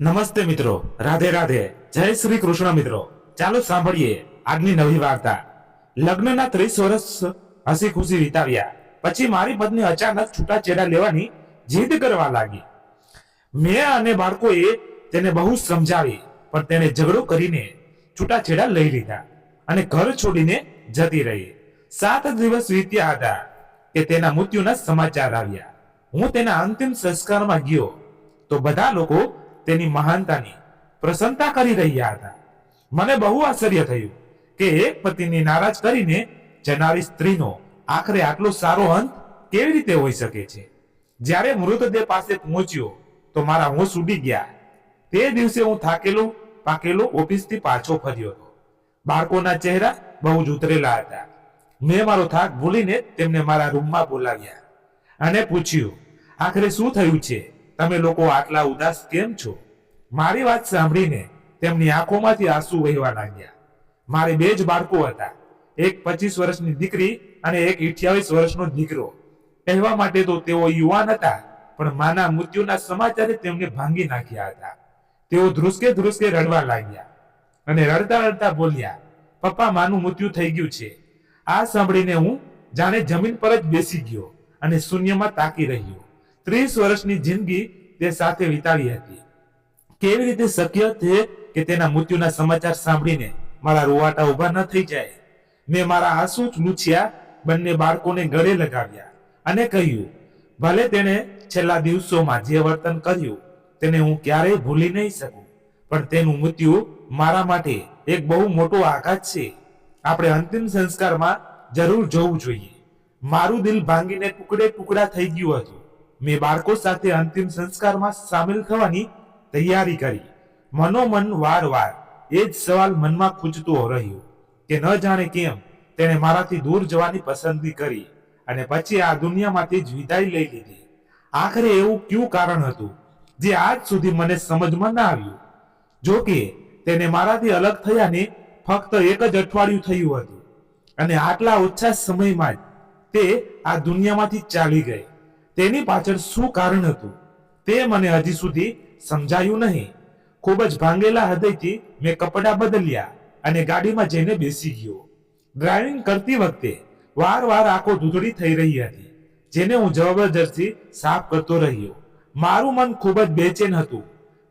નમસ્તે મિત્રો, રાધે રાધે, જય શ્રી કૃષ્ણ મિત્રો. ચાલો સાંભળીએ આજની નવી વાર્તા. લગ્નના 30 વર્ષ હસી ખુશી વિતાવ્યા પછી મારી પત્ની અચાનક છૂટાછેડા લેવાની જીદ કરવા લાગી. મેં અને બાળકોએ તેને બહુ સમજાવી, પણ તેણે ઝઘડો કરીને છૂટાછેડા લઈ લીધા અને ઘર છોડીને જતી રહી. 7 દિવસ વીત્યા હતા કે તેના મૃત્યુના સમાચાર આવ્યા. હું તેના અંતિમ સંસ્કારમાં ગયો તો બધા લોકો તેની મહાનતાની પ્રશંસા કરી રહ્યા હતા. મને બહુ આશ્ચર્ય થયું કે એક પતિને નારાજ કરીને જનારી સ્ત્રીનો આખરે આટલો સારો અંત કેવી રીતે હોઈ શકે છે. જ્યારે મૃતદેહ પાસે પહોંચ્યો તો મારા હોશ ઉડી ગયા. તે દિવસે હું થાકેલો પાકેલો ઓફિસથી પાછો ફર્યો હતો. બાળકોના ચહેરા બહુ જ ઉતરેલા હતા. મેં મારો થાક ભૂલીને તેમને મારા રૂમમાં બોલાવ્યા અને પૂછ્યું, આખરે શું થયું છે? તમે લોકો આટલા ઉદાસ કેમ છો? મારી વાત સાંભળીને તેમની આંખોમાંથી આંસુ વહેવા લાગ્યા. મારે 2 જ બાળકો હતા, એક 25 વર્ષની દીકરી અને એક 28 વર્ષનો દીકરો. કહેવા માટે તો તેઓ યુવાન હતા, પણ માના મૃત્યુના સમાચારે તેમને ભાંગી નાખ્યા હતા. તેઓ ધ્રુસકે ધ્રુસકે રડવા લાગ્યા અને રડતા રડતા બોલ્યા, પપ્પા, માનું મૃત્યુ થઈ ગયું છે. આ સાંભળીને હું જાણે જમીન પર જ બેસી ગયો અને શૂન્યમાં તાકી રહ્યો. 30 વર્ષની જિંદગી તે સાથે વિતાવી હતી. કેવી રીતે શક્ય છે કે તેના મૃત્યુના સમાચાર સાંભળીને મારા રૂવાટા ઊભા ન થઈ જાય? મેં મારા આંસુ લૂછ્યા, બંને બાળકોને ગળે લગાવ્યા અને કહ્યું, ભલે તેણે છેલ્લા દિવસોમાં જે વર્તન કર્યું તેને હું ક્યારેય ભૂલી નહીં શકું, પણ તેનું મૃત્યુ મારા માટે એક બહુ મોટો આઘાત છે. આપણે અંતિમ સંસ્કારમાં જરૂર જવું જોઈએ. મારું દિલ ભાંગીને ટુકડે ટુકડા થઈ ગયું હતું. મેં બાળકો સાથે અંતિમ સંસ્કારમાં સામેલ થવાની તૈયારી કરી. મનોમન વારવાર એ જ સવાલ મનમાં ખૂંચતો રહ્યો કે ન જાણે કેમ તેણે મારાથી દૂર જવાની પસંદગી કરી અને પછી આ દુનિયામાંથી જ વિદાય લઈ લીધી. આખરે એવું કયું કારણ હતું જે આજ સુધી મને સમજમાં ના આવ્યું? જો કે તેને મારાથી અલગ થયાને ફક્ત 1 જ અઠવાડિયું થયું હતું અને આટલા ઓછા સમયમાં જ તે આ દુનિયામાંથી ચાલી ગઈ. તેની પાછળ શું કારણ હતું તે મને હજી સુધી સમજાયું નહીં. ખૂબ જ ભાંગેલા હૃદયથી મેં કપડાં બદલ્યા અને ગાડીમાં જઈને બેસી ગયો. ડ્રાઇવિંગ કરતી વખતે વારવાર આંખો ધૂંધળી થઈ રહી હતી, જેને હું જબરજસ્તી સાફ કરતો રહ્યો. મારું મન ખૂબ જ બેચેન હતું.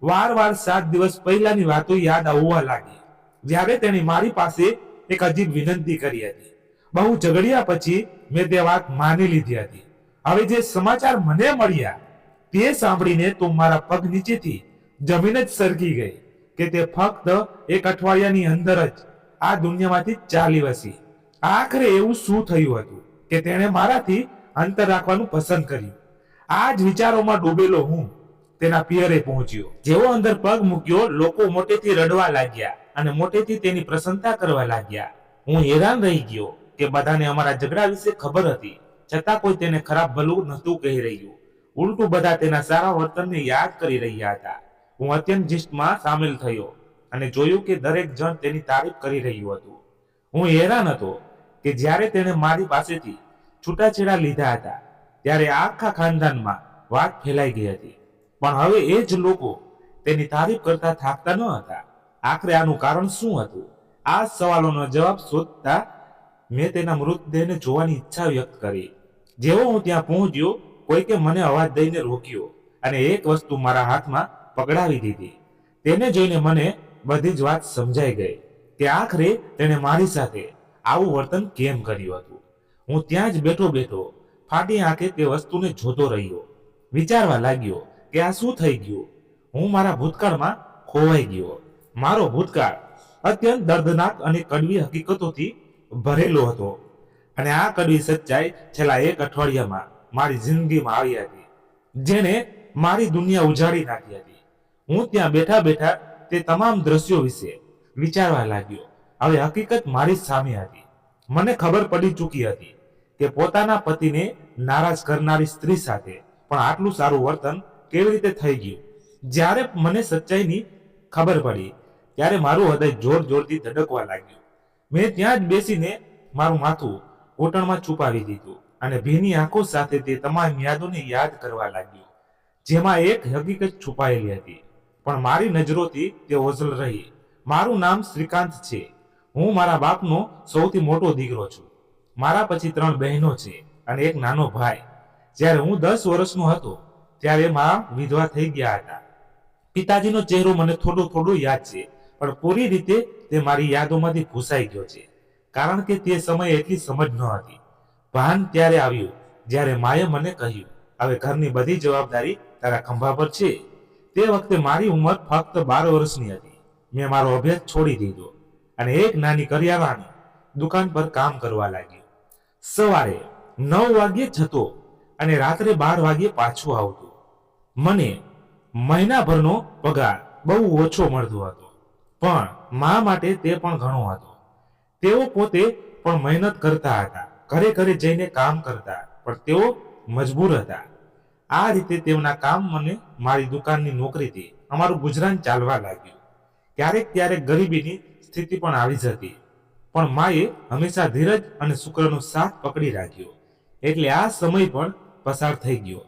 વારવાર 7 દિવસ પહેલાની વાતો યાદ આવવા લાગી, જ્યારે તેણે મારી પાસે એક અજીબ વિનંતી કરી હતી. બહુ ઝઘડ્યા પછી મેં તે વાત માની લીધી હતી. હવે જે સમાચાર મને મળ્યા તે સાંભળીને તો મારા પગ નીચેથી જમીન જ સરકી ગઈ કે તે ફક્ત 1 અઠવાડિયાની અંદર જ આ દુનિયામાંથી ચાલી વસી. આખરે એવું શું થયું હતું કે તેણે મારાથી અંતર રાખવાનું પસંદ કર્યું? આ જ વિચારોમાં ડૂબેલો હું તેના પિયરે પહોંચ્યો. જેવો અંદર પગ મૂક્યો, લોકો મોટેથી રડવા લાગ્યા અને મોટેથી તેની પ્રશંસા કરવા લાગ્યા. હું હેરાન રહી ગયો કે બધાને અમારા ઝઘડા વિશે ખબર હતી, છતાં કોઈ તેને ખરાબ ભલું નહોતું કહી રહ્યું. ઉલટું બધા તેના સારા વર્તનને યાદ કરી રહ્યા હતા. હું અત્યંત જિસ્ટમાં સામેલ થયો અને જોયું કે દરેક જણ તેની તારીફ કરી રહ્યું હતું. હું હેરાન હતો કે જ્યારે તેણે મારી પાસેથી છૂટાછેડા લીધા હતા ત્યારે આખા ખાનદાનમાં વાત ફેલાઈ ગઈ હતી, પણ હવે એ જ લોકો તેની તારીફ કરતા થાકતા ન હતા. આખરે આનું કારણ શું હતું? આ સવાલોનો જવાબ શોધતા મેં તેના મૃતદેહને જોવાની ઈચ્છા વ્યક્ત કરી. જેવો હું ત્યાં પહોંચ્યો, કોઈકે મને અવાજ દઈને રોક્યો અને એક વસ્તુ મારા હાથમાં પકડાવી દીધી. તેને જોઈને મને બધી જ વાત સમજાઈ ગઈ કે આખરે તેણે મારી સાથે આવું વર્તન કેમ કર્યું હતું. હું ત્યાં જ બેઠો બેઠો ફાટી આંખે તે વસ્તુને જોતો રહ્યો. વિચારવા લાગ્યો કે આ શું થઈ ગયું? હું મારા ભૂતકાળમાં ખોવાઈ ગયો. મારો ભૂતકાળ અત્યંત દર્દનાક અને કડવી હકીકતોથી ભરેલો હતો અને આ કડવી સચ્ચાઈ છેલ્લા 1 અઠવાડિયામાં મારી જિંદગીમાં આવી હતી, જેને મારી દુનિયા ઉજાડી નાખી હતી. હું ત્યાં બેઠા બેઠા તે તમામ દ્રશ્યો વિશે વિચારવા લાગ્યો. હવે હકીકત મારી સામે હતી. મને ખબર પડી ચૂકી હતી કે પોતાના પતિને નારાજ કરનારી સ્ત્રી સાથે પણ આટલું સારું વર્તન કેવી રીતે થઈ ગયું. જ્યારે મને સચ્ચાઈની ખબર પડી ત્યારે મારું હૃદય જોર જોરથી ધડકવા લાગ્યું. મેં ત્યાં જ બેસીને મારું માથું ઘૂંટણમાં છુપાવી દીધું અને ભીની આંખો સાથે તે તમામ યાદોને યાદ કરવા લાગ્યો, જેમાં એક હકીકત છુપાયેલી હતી, પણ મારી નજરોથી તે ઓઝલ રહી. મારું નામ શ્રીકાંત છે. હું મારા બાપનો સૌથી મોટો દીકરો છું. મારા પછી 3 બહેનો છે અને એક નાનો ભાઈ. જ્યારે હું 10 વર્ષનો હતો ત્યારે મા વિધવા થઈ ગયા હતા. પિતાજીનો ચહેરો મને થોડો યાદ છે, પણ પૂરી રીતે તે મારી યાદોમાંથી ભૂસાઈ ગયો છે, કારણ કે તે સમયે એટલી સમજ ન હતી. ભાન ત્યારે આવ્યું જ્યારે માએ મને કહ્યું, હવે ઘરની બધી જવાબદારી તારા ખંભા પર છે. તે વખતે મારી ઉંમર ફક્ત 12 વર્ષની હતી. મેં મારો અભ્યાસ છોડી દીધો અને એક નાની કરિયાણાની દુકાન પર કામ કરવા લાગ્યો. સવારે 9 વાગ્યે જતો અને રાત્રે 12 વાગ્યે પાછો આવતો. મને મહિનાભરનો પગાર બહુ ઓછો મળતો હતો, પણ મા માટે તે પણ ઘણો હતો. તેઓ પોતે પણ મહેનત કરતા હતા, ઘરે જઈને કામ કરતા, પણ તેઓ મજબૂર હતા. આ રીતે તેમના કામ મને મારી દુકાનની નોકરીથી અમારું ગુજરાન ચાલવા લાગ્યું. ક્યારેક ગરીબીની સ્થિતિ પણ આવી જતી, પણ માએ હંમેશા ધીરજ અને શુક્રનો સાથ પકડી રાખ્યો. એટલે આ સમય પણ પસાર થઈ ગયો.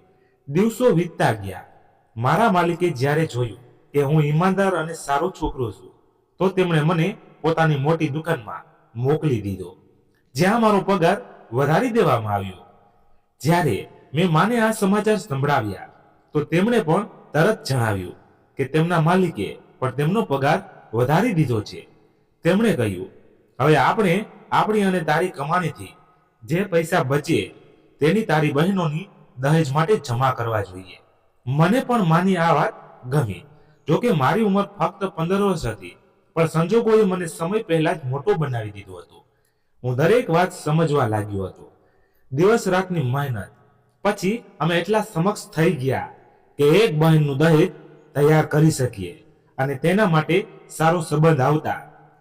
દિવસો વીતતા ગયા. મારા માલિકે જ્યારે જોયું કે હું ઈમાનદાર અને સારો છોકરો છું, તો તેમણે મને પોતાની મોટી દુકાનમાં મોકલી દીધો, જ્યાં મારો પગાર વધારી દેવામાં આવ્યો. જ્યારે મેં માને આ સમાચાર સંભળાવ્યા, તો તેમણે પણ તરત જણાવ્યું કે તેમના માલિકે પણ તેમનો પગાર વધારી દીધો છે. તેમણે કહ્યું, હવે આપણે આપણી અને તારી કમાણીથી જે પૈસા બચે તેની તારી બહેનોની દહેજ માટે જમા કરવા જોઈએ. મને પણ માની આ વાત ગમી. જોકે મારી ઉંમર ફક્ત 15 વર્ષ હતી, પણ સંજોગોએ મને સમય પહેલા જ મોટો બનાવી દીધો હતો. હું દરેક વાત સમજવા લાગ્યો હતો. દિવસ રાતની મહેનત પછી અમે એટલા સમક્ષ થઈ ગયા કે એક બહેનનું દહેજ તૈયાર કરી શકીએ અને તેના માટે સારો સંબંધ આવતા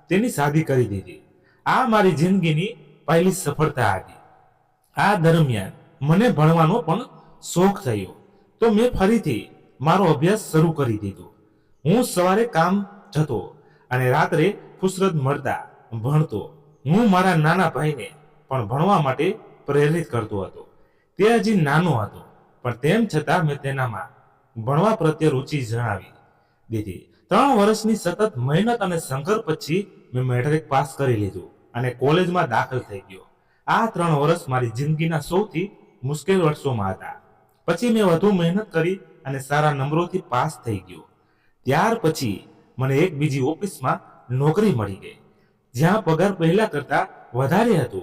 તેની શાદી કરી દીધી. આ મારી જિંદગીની પહેલી સફળતા હતી. આ દરમિયાન મને ભણવાનો પણ શોખ થયો, તો મેં ફરીથી મારો અભ્યાસ શરૂ કરી દીધો. હું સવારે કામ જતો અને રાત્રે ફુરસત મળતા ભણતો. હું મારા નાના ભાઈને પણ ભણવા માટે પ્રેરિત કરતો હતો. તે હજી નાનો હતો, પણ તેમ છતાં મેં તેનામાં ભણવા પ્રત્યે રુચિ જણાવી દીધી. 3 વર્ષની સતત મહેનત અને સંઘર્ષ પછી મેં મેટ્રિક પાસ કરી લીધું અને કોલેજમાં દાખલ થઈ ગયો. આ 3 વર્ષ મારી જિંદગીના સૌથી મુશ્કેલ વર્ષોમાં હતા. પછી મેં વધુ મહેનત કરી અને સારા નંબરોથી પાસ થઈ ગયો. ત્યાર પછી મને એક બીજી ઓફિસમાં નોકરી મળી ગઈ, જ્યાં પગાર પહેલા કરતા વધારે હતો.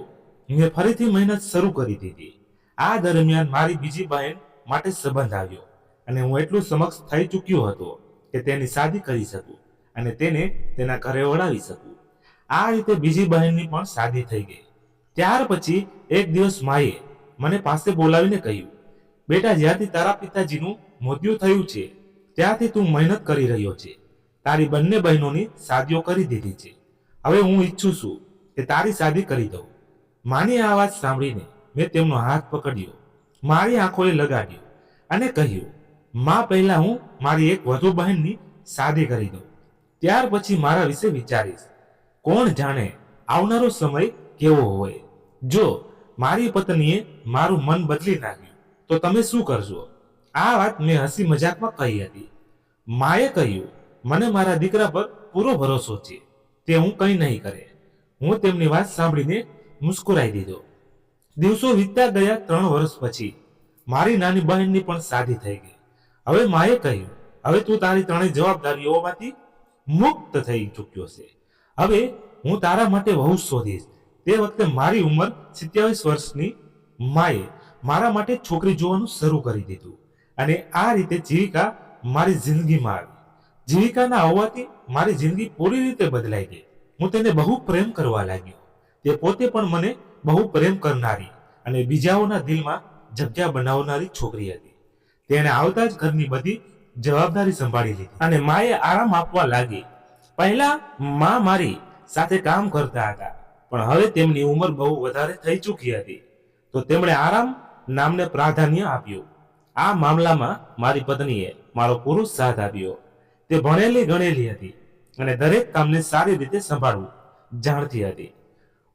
મેં ફરીથી મહેનત શરૂ કરી દીધી. આ દરમિયાન મારી બીજી બહેન માટે સંબંધ આવ્યો અને હું એટલું સમક્ષ થઈ ચૂક્યો હતો કે તેની શાદી કરી શકું અને તેને તેના ઘરે વળાવી શકું. આ રીતે બીજી બહેનની પણ શાદી થઈ ગઈ. ત્યાર પછી એક દિવસ માએ મને પાસે બોલાવીને કહ્યું, બેટા, જ્યારથી તારા પિતાજીનું મૃત્યુ થયું છે ત્યારથી તું મહેનત કરી રહ્યો છે. તારી બંને બહેનોની શાદીઓ કરી દીધી છે. હવે હું ઈચ્છું છું કે તારી શાદી કરી દઉં. માની આ વાત સાંભળીને મેં તેમનો હાથ પકડ્યો, મારી આંખોએ લગાડ્યો અને કહ્યું, માં, પહેલા હું મારી એક વધુ બહેનની શાદી કરી દઉં, ત્યાર પછી મારા વિશે વિચારીશ. કોણ જાણે આવનારો સમય કેવો હોય. જો મારી પત્નીએ મારું મન બદલી નાખ્યું તો તમે શું કરશો? આ વાત મેં હસી મજાકમાં કહી હતી. માએ કહ્યું, મને મારા દીકરા પર પૂરો ભરોસો છે, તે હું કંઈ નહીં કરે. હું તેમની વાત સાંભળીને મુસ્કુરાઈ દીધો. દિવસો વીતતા ગયા. 3 વર્ષ પછી મારી નાની બહેનની પણ શાદી થઈ ગઈ. હવે માએ કહ્યું, હવે તું તારી 3 જવાબદારીઓમાંથી મુક્ત થઈ ચૂક્યો છે. હવે હું તારા માટે વહુ શોધીશ. તે વખતે મારી ઉંમર 27 વર્ષની. માએ મારા માટે છોકરી જોવાનું શરૂ કરી દીધું અને આ રીતે જીવિકા મારી જિંદગીમાં આવી. જીવિકાના આવવાથી મારી જિંદગી પૂરી રીતે બદલાઈ ગઈ. હું તેને બહુ પ્રેમ કરવા લાગ્યો. તે પોતે પણ મને બહુ પ્રેમ કરનારી અને બીજાઓના દિલમાં જગ્યા બનાવનારી છોકરી હતી. તેણે આવતા જ ઘરની બધી જવાબદારી સંભાળી લીધી અને માએ આરામ આપવા લાગી. પહેલા માં મારી સાથે કામ કરતા હતા, પણ હવે તેમની ઉંમર બહુ વધારે થઈ ચૂકી હતી, તો તેમણે આરામ નામને પ્રાધાન્ય આપ્યું. આ મામલામાં મારી પત્નીએ મારો પૂરો સાથ આપ્યો. તે ભણેલી ગણેલી હતી અને દરેક કામને સારી રીતે સંભાળવું જાણતી હતી.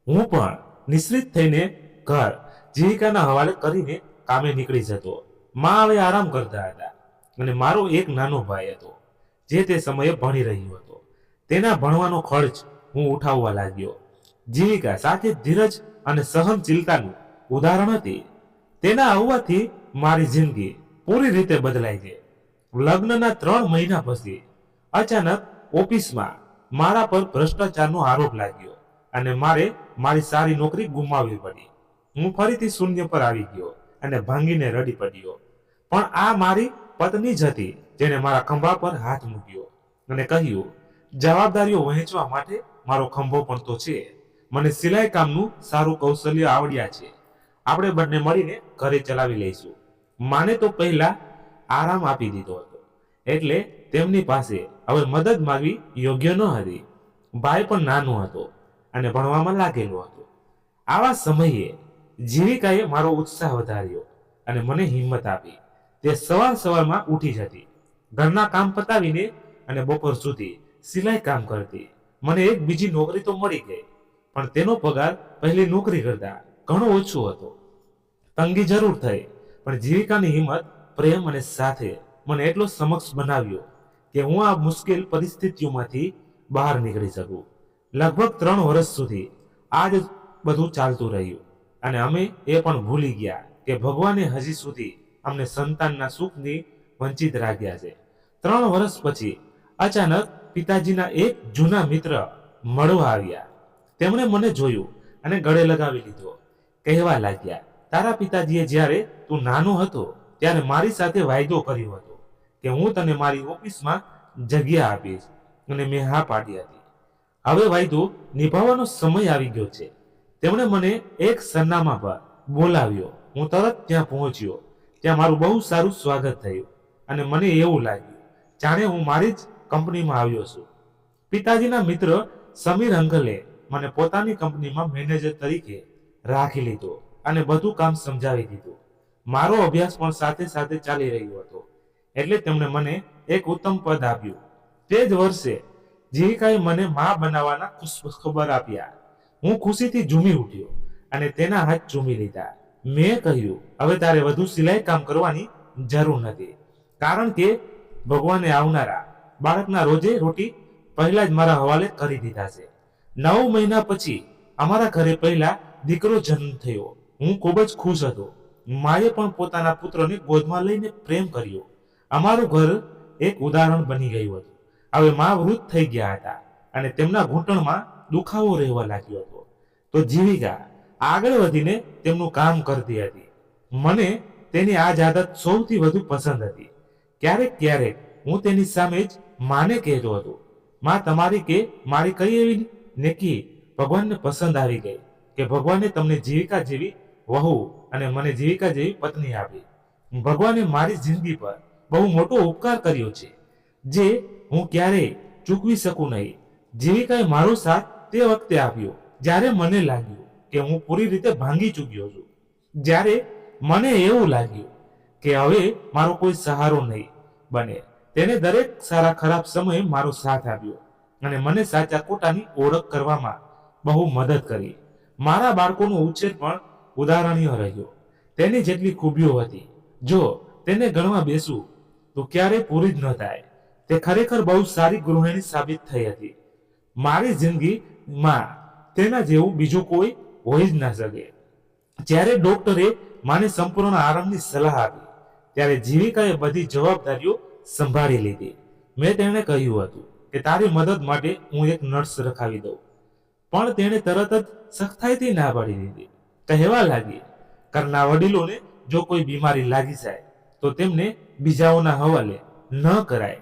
હું પણ નિશ્ચિત થઈને ઘર જીવિકાના હવાલે કરીને કામે નીકળી જતો. માં હવે આરામ કરતા હતા અને મારો એક નાનો ભાઈ હતો જે તે સમયે ભણી રહ્યો હતો. તેના ભણવાનો ખર્ચ હું ઉઠાવવા લાગ્યો. જીવિકા સાથે ધીરજ અને સહનશીલતાનું ઉદાહરણ હતી. તેના આવવાથી મારી જિંદગી પૂરી રીતે બદલાઈ ગઈ. લગ્નના 3 મહિના પછી અચાનક ઓફિસમાં મારા પર ભ્રષ્ટાચારનો આરોપ લાગ્યો અને મારે મારી સારી નોકરી ગુમાવવી પડી. હું ફરીથી શૂન્ય પર આવી ગયો અને ભાંગીને રડી પડ્યો. પણ આ મારી પત્ની જ હતી જેને મારા ખંભા પર હાથ મૂક્યો અને કહ્યું, જવાબદારીઓ વહેંચવા માટે મારો ખંભો પણ તો છે. મને સિલાઈ કામનું સારું કૌશલ્ય આવડ્યા છે. આપણે બંને મળીને ઘરે ચલાવી લઈશું. માને તો પહેલા આરામ આપી દીધો હતો, એટલે તેમની પાસે હવે મદદ માંગવી યોગ્ય ન હતી. ભાઈ પણ નાનો હતો અને ભણવામાં લાગેલો હતો. આવા સમયે જીવિકાએ મારો ઉત્સાહ વધાર્યો અને મને હિંમત આપી. તે સવારમાં ઉઠી જતી, ઘરના કામ પતાવીને અને બપોર સુધી સિલાઈ કામ કરતી. મને એક બીજી નોકરી તો મળી ગઈ, પણ તેનો પગાર પહેલી નોકરી કરતા ઘણો ઓછો હતો. તંગી જરૂર થઈ, પણ જીવિકાની હિંમત, પ્રેમ અને સાથે મને એટલો સમક્ષ બનાવ્યો કે હું આ મુશ્કેલ પરિસ્થિતિઓમાંથી બહાર નીકળી શકું. લગભગ 3 વર્ષ સુધી આ જ બધું ચાલતું રહ્યું અને અમે એ પણ ભૂલી ગયા કે ભગવાને હજી સુધી અમને સંતાનના સુખની વંચિત રાખ્યા છે. 3 વર્ષ પછી અચાનક પિતાજીના એક જૂના મિત્ર મળવા આવ્યા. તેમણે મને જોયું અને ગળે લગાવી લીધો. કહેવા લાગ્યા, તારા પિતાજીએ જ્યારે તું નાનો હતો ત્યારે મારી સાથે વાયદો કર્યો હતો કે હું તને મારી ઓફિસમાં જગ્યા આપીશ, અને મેં હા પાડી હતી. હવે વાયદો નિભાવવાનો સમય આવી ગયો છે. તેમણે મને એક સરનામા પર બોલાવ્યો. હું તરત ત્યાં પહોંચ્યો. ત્યાં મારું બહુ સારું સ્વાગત થયું અને મને એવું લાગ્યું જાણે હું મારી જ કંપનીમાં આવ્યો છું. પિતાજીના મિત્ર સમીર અંકલે મને પોતાની કંપનીમાં મેનેજર તરીકે રાખી લીધો અને બધું કામ સમજાવી દીધું. મારો અભ્યાસ પણ સાથે સાથે ચાલી રહ્યો હતો, એટલે તેમણે મને એક ઉત્તમ પદ આપ્યું. તે જ વર્ષે જીવિકાએ મને મા બનાવવાના ખબર આપ્યા. હું ખુશીથી ઝૂમી ઉઠ્યો અને તેના હાથ ચૂમી લીધા. મેં કહ્યું, હવે તારે વધુ સિલાઈ કામ કરવાની જરૂર નથી, કારણ કે ભગવાને આવનારા બાળકના રોજે રોટી પહેલા જ મારા હવાલે કરી દીધા છે. 9 મહિના પછી અમારા ઘરે પહેલા દીકરો જન્મ થયો. હું ખૂબ જ ખુશ હતો. માએ પણ પોતાના પુત્રને ગોદમાં લઈને પ્રેમ કર્યો. અમારું ઘર એક ઉદાહરણ બની ગયું હતું. હવે મા વૃદ્ધ થઈ ગયા હતા અને તેમના ઘૂંટણમાં દુખાવો રહેવા લાગ્યો હતો. તો જીવિકા આગળ વધીને તેમનું કામ કરતી હતી. મને તેની આ જ આદત સૌથી વધુ પસંદ હતી. ક્યારેક હું તેની સામે જ માને કહેતો હતો, માં તમારી કે મારી કઈ એવી નેકી ભગવાનને પસંદ આવી ગઈ કે ભગવાને તમને જીવિકા જેવી વહુ અને મને જીવિકા જેવી પત્ની આપી. ભગવાને મારી જિંદગી પર બહુ મોટો ઉપકાર કર્યો છે, જે હું ક્યારેય ચૂકવી શકું નહીં. જીવિકાએ મારો સાથ તે વખતે આપ્યો જ્યારે મને લાગ્યું કે હું પૂરી રીતે ભાંગી ચૂક્યો છું. જ્યારે મને એવું લાગ્યું કે હવે મારો કોઈ સહારો નહીં બને, તેને દરેક સારા ખરાબ સમયે મારો સાથ આપ્યો અને મને સાચા ખોટાની ઓળખ કરવામાં બહુ મદદ કરી. મારા બાળકોનો ઉછેર પણ ઉદાહરણીય રહ્યો. તેની જેટલી ખૂબીઓ હતી, જો તેને ગણવા બેસું તો ક્યારે પૂરી જ ન થાય. તે ખરેખર બહુ સારી ગૃહિણી સાબિત થઈ હતી. મારી જિંદગીમાં તેના જેવું બીજું કોઈ હોઈ જ ના શકે. જ્યારે ડોક્ટરે માને સંપૂર્ણ આરામની સલાહ આપી, ત્યારે જીવિકાએ બધી જવાબદારીઓ સંભાળી લીધી. મેં તેણે કહ્યું હતું કે તારી મદદ માટે હું એક નર્સ રખાવી દઉં, પણ તેણે તરત જ સખ્તાઈથી ના પાડી દીધી. કહેવા લાગી, ઘરના વડીલોને જો કોઈ બીમારી લાગી જાય તો તેમને બીજાઓના હવાલે ન કરાય,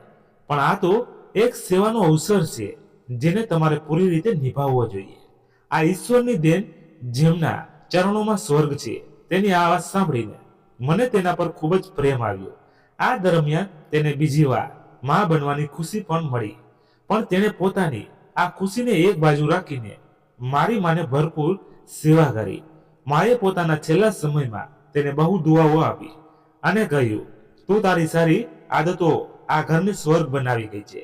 પણ આ તો એક સેવાનો અવસર છે જેને તમારે પૂરી રીતે નિભાવવો જોઈએ. આ ઈશ્વરની દેન જેમના ચરણોમાં સ્વર્ગ છે. તેની આ વાત સાંભળીને મને તેના પર ખૂબ જ પ્રેમ આવ્યો. આ દરમિયાન તેને બીજી વાર માં બનવાની ખુશી પણ મળી, પણ તેણે પોતાની આ ખુશીને એક બાજુ રાખીને મારી માને ભરપૂર સેવા કરી. માએ પોતાના છેલ્લા સમયમાં તેને બહુ દુઆઓ આપી અને કહ્યું, તું તારી સારી આદતો આ ઘરને સ્વર્ગ બનાવી ગઈ છે.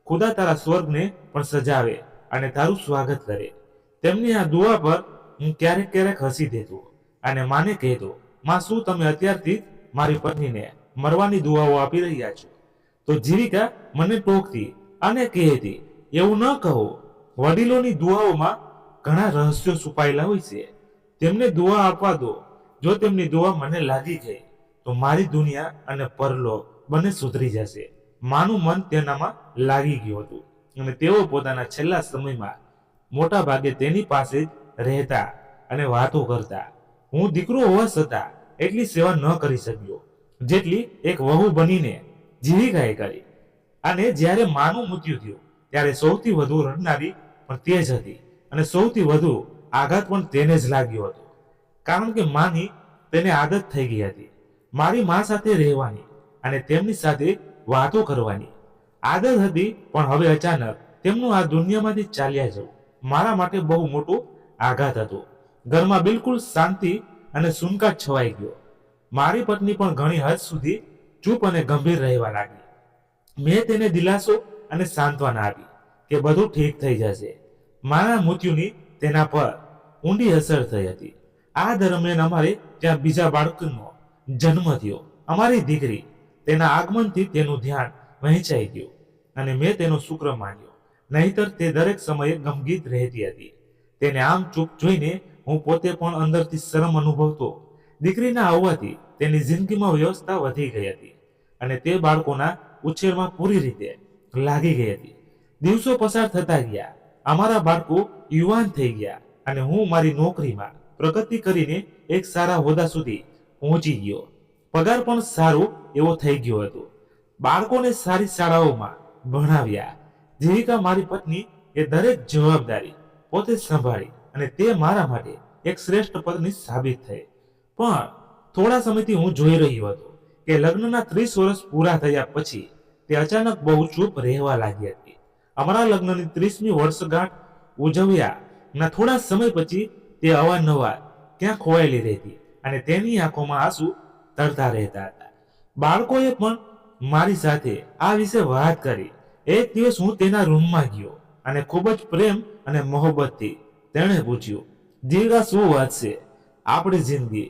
ખુદા તારા સ્વર્ગને પણ સજાવે અને તારું સ્વાગત કરે. તેમની આ દુઆ પર હું ક્યારેક હસી દેતો અને માને કહેતો, માં શું તમે અત્યારથી મારી પત્નીને મરવાની દુઆઓ આપી રહ્યા છો? તો જીવિકા મને ટોકતી અને કહેતી, એવું ન કહો. વડીલોની દુઆઓમાં ઘણા રહસ્યો છુપાયેલા હોય છે. તેમને દુઆ આપવા દો. જો તેમની દુઆ મને લાગી ગઈ તો મારી દુનિયા અને પરલોક બંને સુધરી જશે. માનું મન તેનામાં લાગી ગયું હતું અને તેઓ પોતાના છેલ્લા સમયમાં મોટા ભાગે તેની પાસે જ રહેતા અને વાતો કરતા. હું દીકરો હોવા છતાં એટલી સેવા ન કરી શક્યો જેટલી એક વહુ બનીને જીવિકાએ કરી. અને જ્યારે માનું મૃત્યુ થયું ત્યારે સૌથી વધુ રડનારી પણ તે જ હતી અને સૌથી વધુ આઘાત પણ તેને જ લાગ્યો હતો. કારણ કે માની તેને આદત થઈ ગઈ હતી મારી મા સાથે રહેવાની અને તેમની સાથે વાતો કરવાની આદત હતી. પણ હવે અચાનક તેમનું આ દુનિયામાંથી ચાલ્યા જવું મારા માટે બહુ મોટો આઘાત હતો. ઘરમાં બિલકુલ શાંતિ અને સુનકાટ છવાઈ ગયો. મારી પત્ની પણ ઘણી હદ સુધી ચૂપ અને ગંભીર રહેવા લાગી. મેં તેને દિલાસો અને સાંત્વના આપી કે બધું ઠીક થઈ જશે. મારા મૃત્યુની તેના પર ઊંડી અસર થઈ હતી. આ દરમિયાન અમારે ત્યાં બીજા બાળકનો જન્મ થયો. અમારી દીકરી, તેના આગમનથી તેનું ધ્યાન વહેંચાઈ ગયું અને મેં તેનો શુક્ર માન્યો. નહીતર તે દરેક સમયે ગમગીત રહેતી હતી. તેને આમ ચૂપ જોઈને હું પોતે પણ અંદરથી શરમ અનુભવતો. દીકરીના આવવાથી તેની જિંદગીમાં વ્યવસ્થા વધી ગઈ હતી અને તે બાળકોના ઉછેરમાં પૂરી રીતે લાગી ગઈ હતી. દિવસો પસાર થતા ગયા. અમારા બાળકો યુવાન થઈ ગયા અને હું મારી નોકરીમાં પ્રગતિ કરીને એક સારા હોદ્દા સુધી પહોંચી ગયો. પગાર પણ સારો એવો થઈ ગયો હતો. બાળકોને સારી શાળાઓમાં ભણાવ્યા. જીવિકા મારી પત્ની એ દરેક જવાબદારી પોતે સંભાળી અને તે મારા માટે એક શ્રેષ્ઠ પત્ની સાબિત થઈ. પણ થોડા સમયથી હું જોઈ રહ્યો હતો કે લગ્નના 30 વર્ષ પૂરા થયા પછી તે અચાનક બહુ ચૂપ રહેવા લાગી હતી. અમારા લગ્નની 30મી વર્ષગાંઠ ઉજવ્યાના થોડા સમય પછી તે અવારનવાર ક્યાં ખોવાયેલી રહેતી અને તેની આંખોમાં આંસુ તરતા રહેતા હતા. બાળકોએ પણ મારી સાથે આ વિશે વાત કરી. એક દિવસ હું તેના રૂમમાં ગયો અને ખૂબ જ પ્રેમ અને મોહબ્બતથી તેણે પૂછ્યું, જીવિકા શું વાત છે? આપણી જિંદગી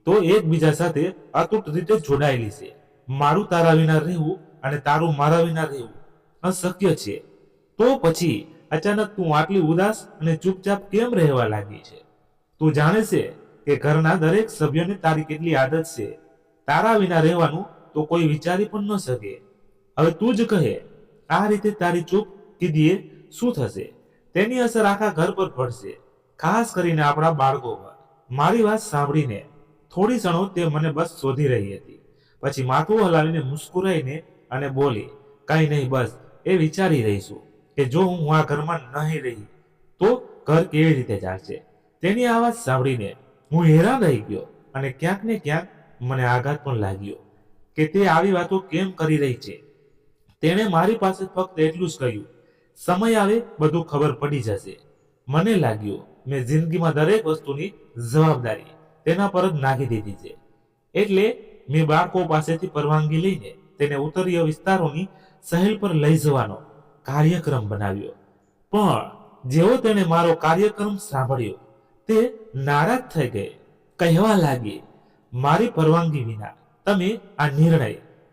તો એકબીજા સાથે અતૂટ રીતે જોડાયેલી છે. મારું તારા વિના રહેવું અને તારું મારા વિના રહેવું અશક્ય છે. તો પછી અચાનક તું આટલી ઉદાસ અને ચૂપચાપ કેમ રહેવા લાગી છે? તું જાણે છે કે ઘરના દરેક સભ્યોને તારી કેટલી આદત છે. તારા વિના રહેવાનું તો કોઈ વિચારી પણ ન શકે. હવે તું જ કહે, આ રીતે તારી ચૂપ કીધીએ શું થશે? તેની અસર આખા ઘર પર પડશે, ખાસ કરીને આપણા બાળકો પર. મારી વાત સાંભળીને થોડી ક્ષણો તે મને બસ શોધી રહી હતી. પછી માથું હલાવીને મુસ્કુરાઈને અને બોલી, કઈ નહીં, બસ એ વિચારી રહીશું કે જો હું આ ઘરમાં નહીં રહી તો ઘર કેવી રીતે ચાલશે. તેની આ વાત સાંભળીને હું હેરાન રહી ગયો અને ક્યાંક ને ક્યાંક મને આઘાત પણ લાગ્યો કે તે આવી વાતો કેમ કરી રહી છે. તેણે મારી પાસે ફક્ત એટલું જ કહ્યું, સમય આવે બધું ખબર પડી જશે. મને લાગ્યું મેં જિંદગીમાં દરેક વસ્તુની જવાબદારી તેના પર જ નાખી દીધી છે. એટલે મેં બાળકો પાસેથી પરવાનગી લઈને તેને ઉત્તરીય વિસ્તારોની સહેલ પર લઈ જવાનો કાર્યક્રમ બનાવ્યો. પણ જેવો તેણે મારો કાર્યક્રમ સાંભળ્યો તે નારાજ થઈ ગઈ. કહેવા લાગી, મારી પરવાનગી વિના તમે આ નિર્ણય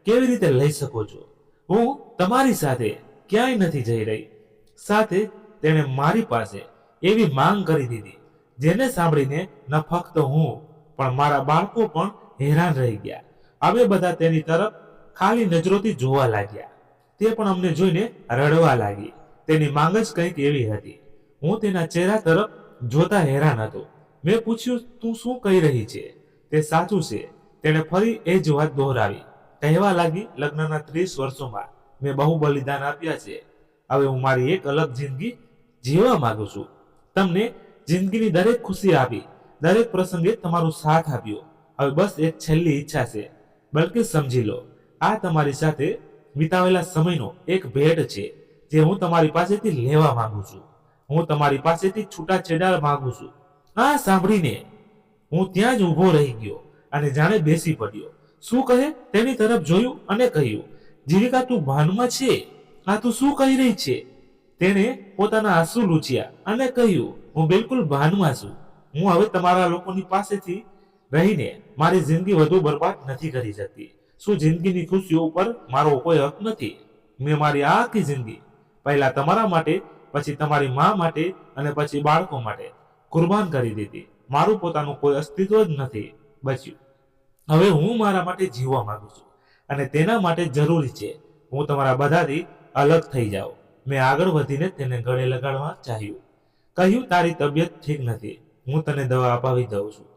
કેવી રીતે લઈ શકો છો? હું તમારી સાથે ક્યાંય નથી જઈ રહી. સાથે તેણે મારી પાસે એવી માંગ કરી દીધી જેને સાંભળીને ન ફક્ત હું પણ મારા બાળકો પણ હેરાન રહી ગયા. અમે બધા તેની તરફ ખાલી નજરોથી જોવા લાગ્યા. તે પણ અમને જોઈને રડવા લાગી. તેની માંગ જ કંઈક એવી હતી. હું તેના ચહેરા તરફ જોતા હેરાન હતો. મેં પૂછ્યું, તું શું કહી રહી છે? તે સાચું છે. તેણે ફરી એ જ વાત દોહરાવી. કહેવા લાગી, લગ્નના 30 વર્ષોમાં મેં બહુ બલિદાન આપ્યા છે. હવે હું મારી એક અલગ જિંદગી જીવવા માંગુ છું. તમને જિંદગીની દરેક ખુશી આપી, દરેક પ્રસંગે તમારો સાથ આપ્યો. હવે બસ એક છેલ્લી ઈચ્છા છે. બલકે સમજી લો, આ તમારી સાથે વિતાવેલા સમયનો એક ભેટ છે જે હું તમારી પાસેથી લેવા માંગુ છું. હું તમારી પાસેથી છૂટાછેડા માંગુ છું. આ સાંભળીને હું ત્યાં જ ઊભો રહી ગયો અને જાણે બેસી પડ્યો. શું કહે? તેની તરફ જોયું અને કહ્યું, જીવિકા, તું ભાનમાં છે? આ તું શું કહી રહી છે? તેણે પોતાના આંસુ લૂછ્યા અને કહ્યું, હું બિલકુલ ભાનમાં છું. હું હવે તમારા લોકોની પાસેથી રહીને મારી જિંદગી વધુ બરબાદ નથી કરી શકતી. શું જિંદગીની ખુશીઓ ઉપર મારો કોઈ હક નથી? મેં મારી આખી જિંદગી પહેલા તમારા માટે, પછી તમારી મા માટે અને પછી બાળકો માટે કુરબાન કરી દીધી. મારું પોતાનું કોઈ અસ્તિત્વ જ નથી બચ્યું. હવે હું મારા માટે જીવવા માંગુ છું અને તેના માટે જરૂરી છે હું તમારા બધાથી અલગ થઈ જાઉં. મેં આગળ વધીને તેને ગળે લગાડવા ચાહ્યું. કહ્યું, તારી તબિયત ઠીક નથી, હું તને દવા અપાવી દઉં છું.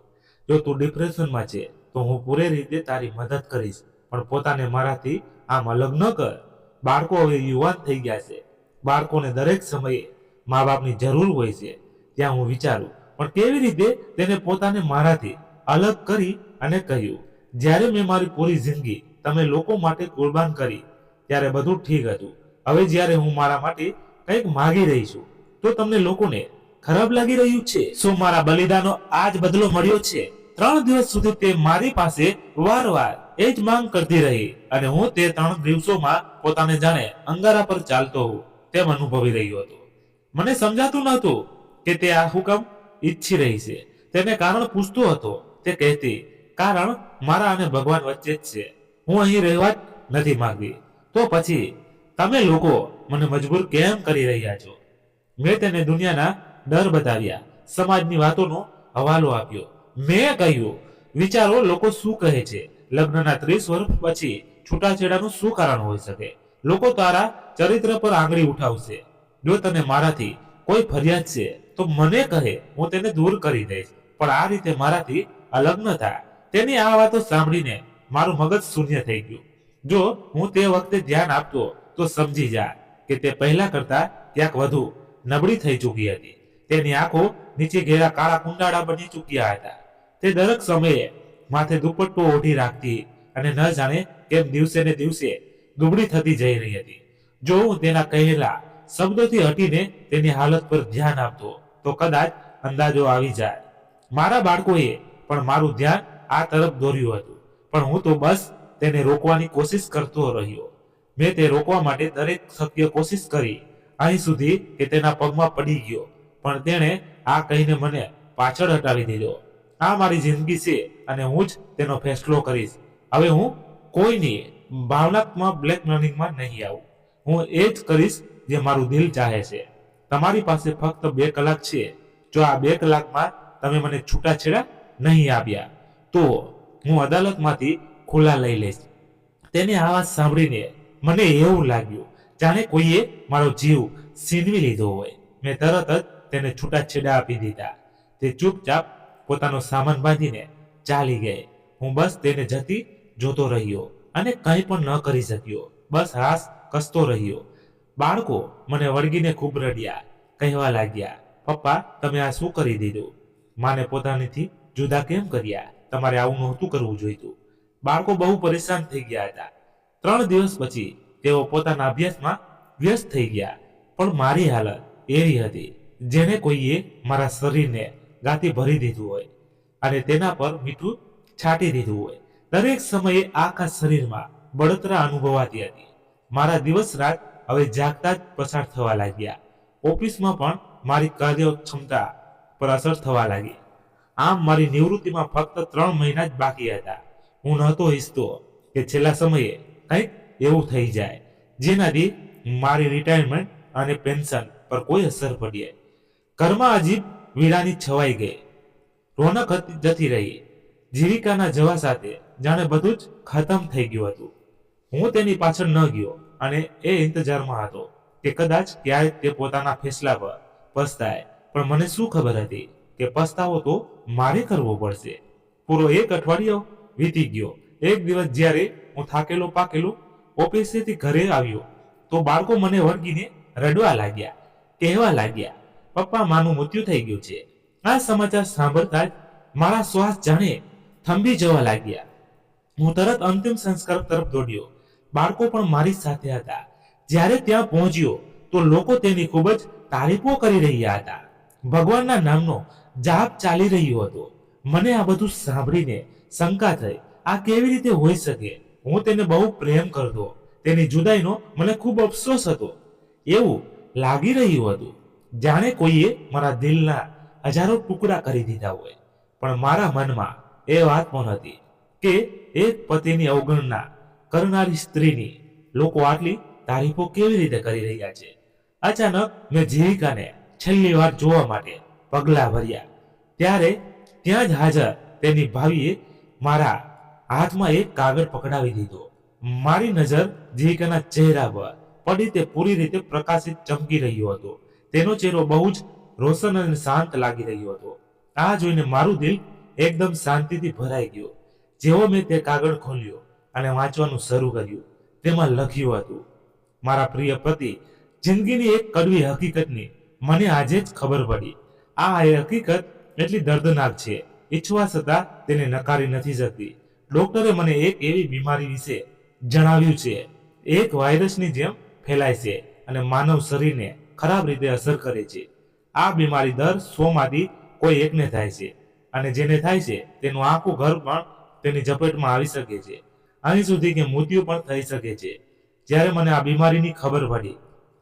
જો તું ડિપ્રેશનમાં છે તો હું પૂરી રીતે તારી મદદ કરીશ, પણ પોતાને મારાથી આમ અલગ ન કર. બાળકો હવે યુવાન થઈ ગયા છે. બાળકોને દરેક સમયે મા બાપની જરૂર હોય છે. ત્યાં હું વિચારું, પણ કેવી રીતે તેને પોતાને મારાથી અલગ કરી અને કહ્યું, જ્યારે મેં મારી પૂરી જિંદગી તમે લોકો માટે કુરબાન કરી ત્યારે બધું ઠીક હતું. હવે જ્યારે હું મારા માટે કંઈક માગી રહી છું તો તમને લોકોને ખરાબ લાગી રહ્યું છે? શું મારા બલિદાનનો આજ બદલો મળ્યો છે? 3 દિવસ સુધી તે મારી પાસે વારવાર એ જ માંગ કરતી રહી અને હું તે 3 દિવસોમાં પોતાને જાણે અંગારા પર ચાલતો હોઉં તેમ અનુભવી રહ્યો હતો. મને સમજાતું નહોતું કે તે આ હુકમ ઈચ્છી રહી છે. તેને કારણ પૂછતો હતો. તે કહેતી, કારણ મારા અને ભગવાન વચ્ચે જ છે. હું અહીં રહેવા જ નથી માંગતી. તો પછી તમે લોકો મને મજબૂર કેમ કરી રહ્યા છો? મેં તેને દુનિયાના ડર બતાવ્યા, સમાજની વાતોનો હવાલો આપ્યો. મેં કહ્યું, વિચારો લોકો શું કહે છે. લગ્નના 30 વર્ષ પછી છૂટાછેડાનું શું કારણ હોઈ શકે? લોકો તારા ચરિત્ર પર આંગળી ઉઠાવશે. જો તને મારાથી કોઈ ફરિયાદ છે તો મને કહે, હું તેને દૂર કરી દઈશ, પણ આ રીતે મારાથી અલગ ન થા. તેની આ વાતો સાંભળીને મારું મગજ શૂન્ય થઈ ગયું. જો હું તે વખતે ધ્યાન આપતો તો સમજી જા કે તે પહેલા કરતા ક્યાંક વધુ નબળી થઈ ચૂકી હતી. તેની આંખો નીચે ઘેરા કાળા કુંડાળા બની ચૂક્યા હતા. તે દરેક સમયે માથે દુપટ્ટો ઓઢી રાખતી અને ન જાણે કેમ દિવસે ને દિવસે દુબળી થતી જઈ રહી હતી. જો હું તેના કહેલા શબ્દોથી હટીને તેની હાલત પર ધ્યાન આપતો તો કદાચ અંદાજો આવી જાય. મારા બાળકોએ પણ મારું ધ્યાન આ તરફ દોર્યું હતું, પણ હું તો બસ તેને રોકવાની કોશિશ કરતો રહ્યો. મેં તે રોકવા માટે દરેક શક્ય કોશિશ કરી, અહીં સુધી કે તેના પગમાં પડી ગયો, પણ તેણે આ કહીને મને પાછળ હટાવી દીધો. આ મારી જિંદગી છે અને હું જ તેનો ફેસલો કરીશ. હવે હું કોઈની ભાવનાત્મક બ્લેકમેલિંગમાં નહીં આવું. હું એ જ કરીશ જે મારું દિલ ચાહે છે. તમારી પાસે ફક્ત 2 કલાક છે. જો આ 2 કલાકમાં તમે મને છૂટાછેડા નહીં આપ્યા તો હું અદાલતમાંથી ખુલ્લા લઈ લઈશ. તેની આવાજ સાંભળીને મને એવું લાગ્યું જાણે કોઈએ મારો જીવ છીનવી લીધો હોય. મેં તરત જ તેને છૂટાછેડા આપી દીધા. તે ચૂપચાપ પોતાનો સામાન બાંધીને ચાલી ગઈ. હું બસ તેને જતી જોતો રહ્યો અને કંઈ પણ ન કરી શક્યો. બસ હાથ કસતો રહ્યો. બાળકો મને વળગીને ખૂબ રડ્યા. કહેવા લાગ્યા, પપ્પા, તમે આ શું કરી દીધું? માને પોતાનીથી જુદા કેમ કર્યા? તમારે આવું નહોતું કરવું જોઈતું. બાળકો બહુ પરેશાન થઈ ગયા હતા. 3 દિવસ પછી તેઓ પોતાના અભ્યાસમાં વ્યસ્ત થઈ ગયા, પણ મારી હાલત એવી હતી જેને કોઈએ મારા શરીરને ગાથી ભરી દીધું હોય અને તેના પર મીઠું છાંટી દીધું હોય. દરેક સમયે આખા શરીરમાં બળતરા અનુભવાતી હતી. મારા દિવસ રાત હવે જાગતા જ પસાર થવા લાગ્યા. ઓફિસમાં પણ મારી કાર્યક્ષમતા પર અસર થવા લાગી. આમ મારી નિવૃત્તિમાં ફક્ત 3 મહિના જ બાકી હતા. હું નહોતો ઈચ્છતો કે છેલ્લા સમયે કંઈક એવું થઈ જાય જેનાથી મારી રિટાયરમેન્ટ અને પેન્શન પર કોઈ અસર પડે. ઘરમાં અજીબ વીરાની છવાઈ ગઈ. રોનક જતી રહી. જીવિકાના જવા સાથે જાણે બધું જ ખતમ થઈ ગયું હતું. હું તેની પાછળ ન ગયો અને એ ઇંતજારમાં હતો કે કદાચ ક્યારેક તે પોતાના ફેસલા પર પસ્તાય, પણ મને શું ખબર હતી કે પસ્તાવો તો મારે કરવો પડશે. પૂરો 1 અઠવાડિયો વીતી ગયો. એક દિવસ જ્યારે હું થાકેલો પાકેલો ઓફિસેથી ઘરે આવ્યો તો બાળકો મને વળગીને રડવા લાગ્યા. કહેવા લાગ્યા, પપ્પા, માનું મૃત્યુ થઈ ગયું છે. આ સમાચાર સાંભળતા જ મારા શ્વાસ જાણે થંભી જવા લાગ્યા. હું તરત અંતિમ સંસ્કાર તરફ દોડ્યો. બાળકો પણ મારી સાથે હતા. જ્યારે ત્યાં પહોંચ્યો તો લોકો તેની ખૂબ જ તારીફો કરી રહ્યા હતા. ભગવાનના નામનો જાપ ચાલી રહ્યો હતો. મને આ બધું સાંભળીને શંકા થઈ. આ કેવી રીતે હોઈ શકે? હું તેને બહુ પ્રેમ કરતો. તેની જુદાઈનો મને ખૂબ અફસોસ હતો. એવું લાગી રહ્યું હતું જાણે કોઈએ મારા દિલના હજારો ટુકડા કરી દીધા હોય. પણ મારા મનમાં એ વાત પણ હતી કે એક પતિની અવગણના કરનારી સ્ત્રીની લોકો આટલી તારીફો કેવી રીતે કરી રહ્યા છે. અચાનક મેં જીવિકાને છેલ્લી વાર જોવા માટે પગલાં ભર્યા. ત્યારે ત્યાં જ હાજર તેની ભાવીએ મારા હાથમાં એક કાગળ પકડાવી દીધો. મારી નજર જીવિકાના ચહેરા પર પડી. તે પૂરી રીતે પ્રકાશિત ચમકી રહ્યો હતો. તેનો ચહેરો બહુ જ રોશન અને શાંત લાગી રહ્યો હતો. આ જોઈને મારું દિલ એકદમ શાંતિથી ભરાઈ ગયું. જેવો મેં તે કાગળ ખોલ્યો અને વાંચવાનું શરૂ કર્યું, તેમાં લખ્યું હતું, મારા પ્રિય પતિ, જિંદગીની એક કડવી હકીકતની મને આજે જ ખબર પડી. આ હકીકત એટલી દર્દનાક છે, ઈચ્છવા છતાં તેને નકારી નથી શકતી. ડોક્ટરે મને એક એવી બીમારી વિશે જણાવ્યું છે, એક વાયરસની જેમ ફેલાય છે અને માનવ શરીરને ખરાબ રીતે અસર કરે છે. આ બીમારી દર 100 માંથી કોઈ એકને થાય છે અને જેને થાય છે તેનું આખું ઘર પણ તેની ઝપેટમાં આવી શકે છે. અહીં સુધી કે મૃત્યુ પણ થઈ શકે છે. જ્યારે મને આ બીમારીની ખબર પડી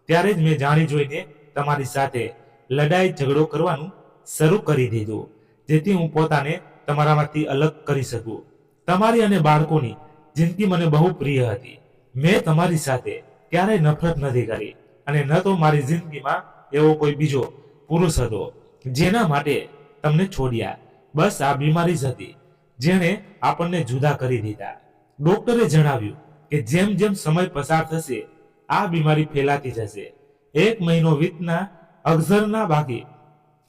ત્યારે જ મેં જાણી જોઈને તમારી સાથે લડાઈ ઝઘડો કરવાનું શરૂ કરી દીધું, જેથી હું પોતાને તમારામાંથી અલગ કરી શકું. તમારી અને બાળકોની જિંદગી મને બહુ પ્રિય હતી. મેં તમારી સાથે ક્યારેય નફરત નથી કરી અને ન તો મારી જિંદગીમાં એવો કોઈ બીજો પુરુષ હતો જેના માટે તમને છોડ્યા. બસ આ બીમારી જ હતી જેણે આપણને જુદા કરી દીધા. ડોક્ટરે જણાવ્યું કે જેમ જેમ સમય પસાર થશે આ બીમારી ફેલાતી જશે. 1 મહિનો વીતના અગઝરના બાકી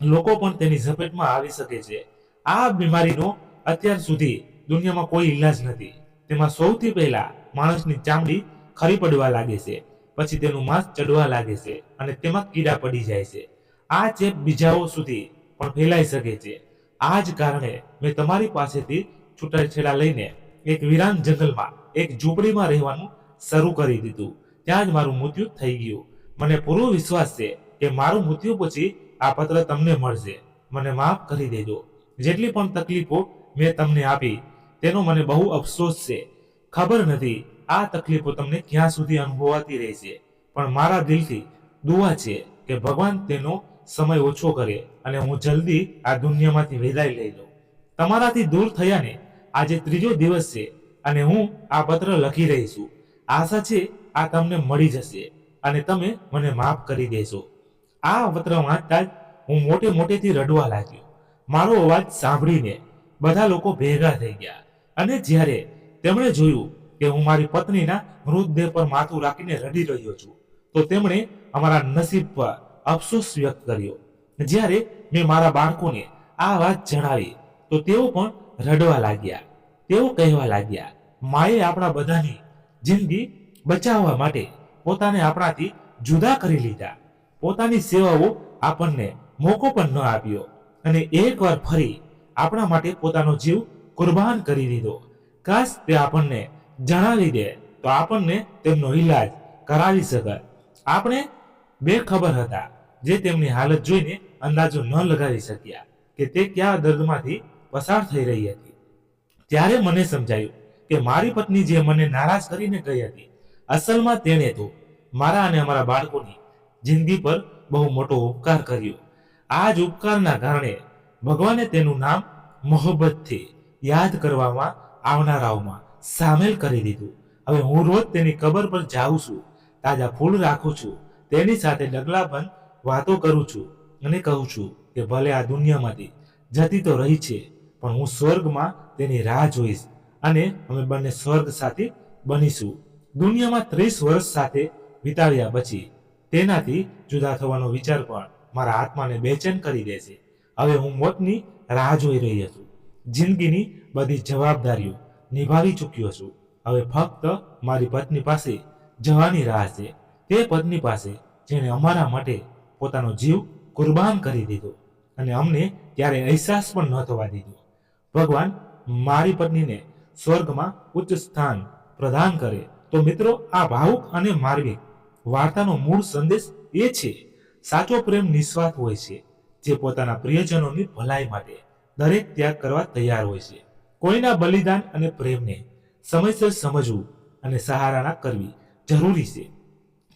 લોકો પણ તેની ઝપેટમાં આવી શકે છે. આ બીમારીનો અત્યાર સુધી દુનિયામાં કોઈ ઈલાજ નથી. તેમાં સૌથી પહેલા માણસની ચામડી ખરી પડવા લાગે છે, પછી તેનું માંસ ચડવા લાગે છે અને તેમાં કીડા પડી જાય છે. આ ચેપ બીજાઓ સુધી પણ ફેલાઈ શકે છે. આ જ કારણે મેં તમારી પાસેથી છૂટાછેડા લઈને એક વિરાન જંગલમાં એક ઝૂંપડીમાં રહેવાનું શરૂ કરી દીધું. ત્યાં જ મારું મૃત્યુ થઈ ગયું. મને પૂરો વિશ્વાસ છે કે મારું મૃત્યુ પછી આ પત્ર તમને મળશે. મને માફ કરી દેજો. જેટલી પણ તકલીફો મેં તમને આપી તેનો મને બહુ અફસોસ છે. ખબર નથી આ તકલીફો તમને ક્યાં સુધી અનુભવાતી રહેશે, પણ મારા દિલથી દુઆ છે કે ભગવાન તેનો સમય ઓછો કરે અને હું જલ્દી આ દુનિયામાંથી વિદાય લઈ લઉં. તમારાથી દૂર થયાને આજે 3જો દિવસ છે અને હું આ પત્ર લખી રહી છું. આશા છે આ તમને મળી જશે અને તમે મને માફ કરી દેશો. આ પત્ર વાંચતા જ હું મોટેથી રડવા લાગ્યો. મારો અવાજ સાંભળીને બધા લોકો ભેગા થઈ ગયા અને જ્યારે તેમણે જોયું કે હું મારી પત્નીના મૃતદેહ પર માથું રાખીને રડી રહ્યો છું તો તેમણે અમારા નસીબ પર અફસોસ વ્યક્ત કર્યો. જ્યારે મેં મારા બાળકોને આ વાત જણાવી તો તેઓ પણ રડવા લાગ્યા. તેઓ કહેવા લાગ્યા, માએ આપણા બધાની જિંદગી બચાવવા માટે પોતાને આપણાથી જુદા કરી લીધા. પોતાની સેવાઓ આપણને મોકો પણ ન આપ્યો અને એકવાર ફરી આપણા માટે પોતાનો જીવ કુરબાન કરી દીધો. કાશ તે આપણને જણાવી દે તો આપણને તેમનો ઈલાજ કરાવી શકત. આપણે બેખબર હતા જે તેમની હાલત જોઈને અંદાજો ન લગાવી શક્યા કે તે કયા દર્દમાંથી પસાર થઈ રહી હતી. ત્યારે મને સમજાયું કે મારી પત્ની જે મને નારાજ કરીને ગઈ હતી, અસલમાં તેણે તો મારા અને અમારા બાળકોની જિંદગી પર બહુ મોટો ઉપકાર કર્યો. આ જ ઉપકારના કારણે ભગવાને તેનું નામ મોહબ્બતથી યાદ કરવામાં આવનારાઓમાં સામેલ કરી દીધું. હવે હું રોજ તેની કબર પર જાઉં છું, તાજા ફૂલ રાખું છું, તેની સાથે ડગલાબંધ વાતો કરું છું અને કહું છું કે ભલે આ દુનિયામાંથી જતી તો રહી છે પણ હું સ્વર્ગમાં તેની રાહ જોઈશ અને અમે બંને સ્વર્ગ સાથી બનીશું. દુનિયામાં 30 વર્ષ સાથે વિતાવ્યા પછી તેનાથી જુદા થવાનો વિચાર પણ મારા આત્માને બેચેન કરી દે છે. હવે હું મોતની રાહ જોઈ રહ્યો છું. જિંદગીની બધી જવાબદારીઓ નિભાવી ચૂક્યો છું. હવે ફક્ત મારી પત્ની પાસે જવાની રાહ છે. તે પત્ની પાસે જેણે અમારા માટે પોતાનો જીવ કુરબાન કરી દીધો અને અમને ક્યારેય અહેસાસ પણ ન થવા દીધો. ભગવાન મારી પત્નીને સ્વર્ગમાં ઉચ્ચ સ્થાન પ્રદાન કરે. તો મિત્રો, આ ભાવુક અને માર્મિક વાર્તાનો મૂળ સંદેશ એ છે, સાચો પ્રેમ નિસ્વાર્થ હોય છે, જે પોતાના પ્રિયજનોની ભલાઈ માટે દરેક ત્યાગ કરવા તૈયાર હોય છે. કોઈના બલિદાન અને પ્રેમને સમયસર સમજવું અને સહારા કરવી જરૂરી છે,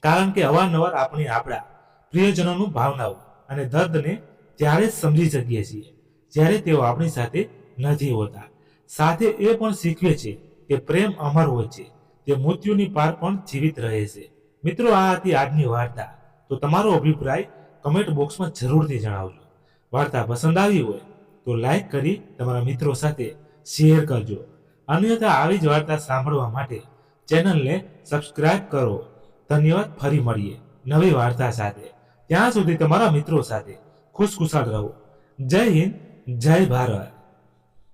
કારણ કે અવારનવાર આપણે આપણા પ્રિયજનોનું ભાવનાઓ અને દર્દને ત્યારે જ સમજી શકીએ છીએ જ્યારે તેઓ આપણી સાથે નથી હોતા. સાથે એ પણ શીખવે છે કે પ્રેમ અમર હોય છે, તે મૃત્યુની પાર પણ જીવિત રહે છે. મિત્રો, આ હતી આજની વાર્તા. તો તમારો અભિપ્રાય કમેન્ટ બોક્સમાં જરૂરથી જણાવજો. વાર્તા પસંદ આવી હોય તો લાઈક કરી તમારા મિત્રો સાથે શેર કરજો. અન્યથા આવી જ વાર્તા સાંભળવા માટે ચેનલને સબસ્ક્રાઇબ કરો. ધન્યવાદ. ફરી મળીએ નવી વાર્તા સાથે. ત્યાં સુધી તમારા મિત્રો સાથે ખુશખુશાલ રહો. જય હિન્દ, જય ભારત.